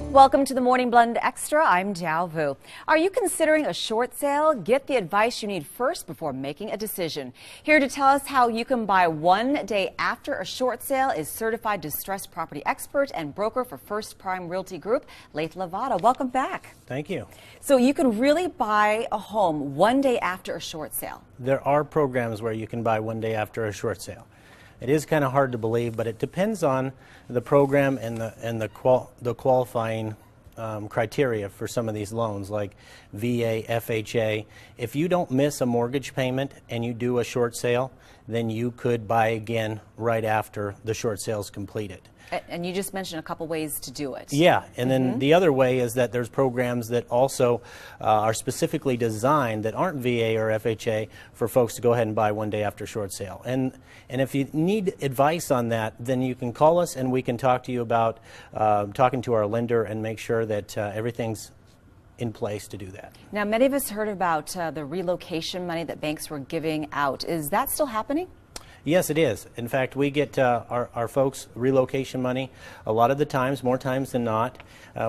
Welcome to the Morning Blend Extra. I'm Jiao Vu. Are you considering a short sale? Get the advice you need first before making a decision. Here to tell us how you can buy one day after a short sale is certified distressed property expert and broker for First Prime Realty Group, Lathe Lavada. Welcome back. Thank you. So you can really buy a home one day after a short sale. There are programs where you can buy one day after a short sale. It is kind of hard to believe, but it depends on the program and the qualifying criteria for some of these loans, like VA, FHA. If you don't miss a mortgage payment and you do a short sale, then you could buy again right after the short sale is completed. And you just mentioned a couple ways to do it. Yeah, and then the other way is that there's programs that also are specifically designed that aren't VA or FHA for folks to go ahead and buy one day after short sale. And if you need advice on that, then you can call us and we can talk to you about talking to our lender and make sure that everything's in place to do that. Now, many of us heard about the relocation money that banks were giving out. Is that still happening? Yes, it is. In fact, we get our folks relocation money a lot of the times, more times than not.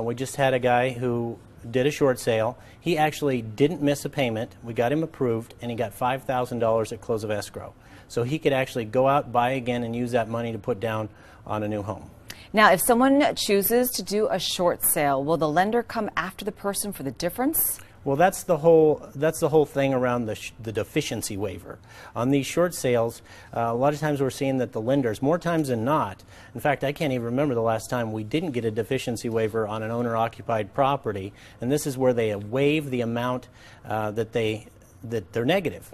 We just had a guy who did a short sale. He actually didn't miss a payment. We got him approved, and he got $5,000 at close of escrow. So he could actually go out, buy again, and use that money to put down on a new home. Now, if someone chooses to do a short sale, will the lender come after the person for the difference? Well, that's the whole thing around the deficiency waiver. On these short sales, a lot of times we're seeing that the lenders, more times than not, in fact, I can't even remember the last time we didn't get a deficiency waiver on an owner-occupied property, and this is where they waive the amount that they're negative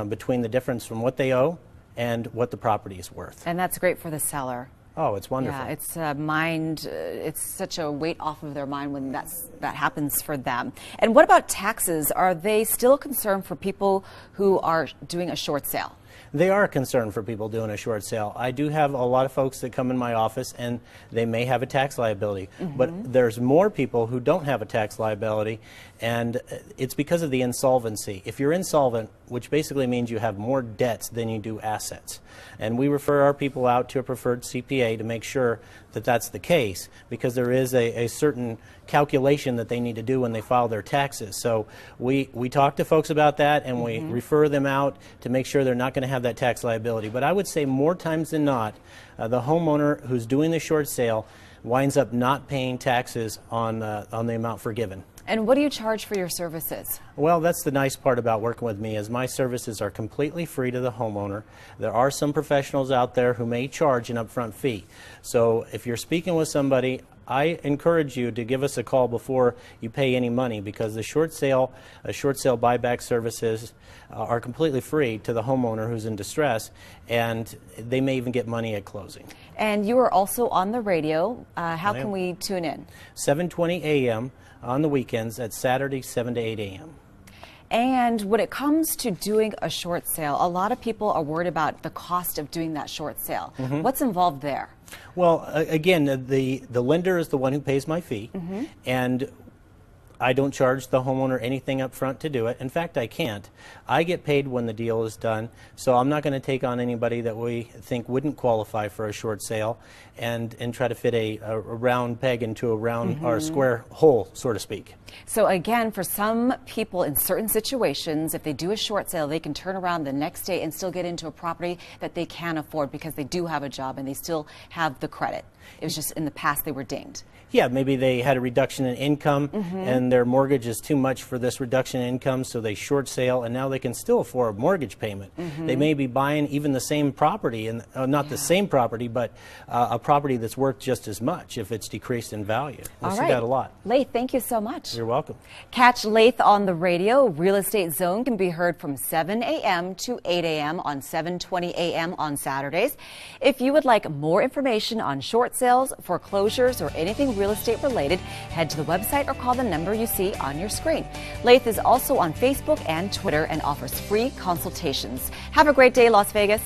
between the difference from what they owe and what the property is worth. And that's great for the seller. Oh, it's wonderful. Yeah, it's it's such a weight off of their mind when that happens for them. And what about taxes? Are they still a concern for people who are doing a short sale? They are a concern for people doing a short sale. I do have a lot of folks that come in my office and they may have a tax liability, but there's more people who don't have a tax liability, and it's because of the insolvency. If you're insolvent, which basically means you have more debts than you do assets, and we refer our people out to a preferred CPA to make sure that that's the case, because there is a certain calculation that they need to do when they file their taxes. So we talk to folks about that, and we refer them out to make sure they're not going to have that tax liability. But I would say more times than not, the homeowner who's doing the short sale winds up not paying taxes on the amount forgiven. And what do you charge for your services? Well, that's the nice part about working with me, is my services are completely free to the homeowner. There are some professionals out there who may charge an upfront fee. So if you're speaking with somebody, I encourage you to give us a call before you pay any money, because the short sale buyback services are completely free to the homeowner who's in distress, and they may even get money at closing. And you are also on the radio. How can we tune in? 7:20 a.m. on the weekends, at Saturday, 7 to 8 a.m. And when it comes to doing a short sale, a lot of people are worried about the cost of doing that short sale. What's involved there? Well, again, the lender is the one who pays my fee, and I don't charge the homeowner anything up front to do it. In fact, I can't. I get paid when the deal is done, so I'm not going to take on anybody that we think wouldn't qualify for a short sale and try to fit a round peg into a round or square hole, so to speak. So again, for some people in certain situations, if they do a short sale, they can turn around the next day and still get into a property that they can afford because they do have a job and they still have the credit. It was just in the past they were dinged. Yeah, maybe they had a reduction in income and their mortgage is too much for this reduction in income, so they short sale, and now they can still afford a mortgage payment. They may be buying even the same property, and not the same property, but a property that's worth just as much if it's decreased in value. We see that a lot. Lathe, thank you so much. You're welcome. Catch Lathe on the radio. Real Estate Zone can be heard from 7 a.m. to 8 a.m. on 7:20 a.m. on Saturdays. If you would like more information on short sales, foreclosures, or anything real estate related, head to the website or call the number you see on your screen. Lathe is also on Facebook and Twitter and offers free consultations. Have a great day, Las Vegas.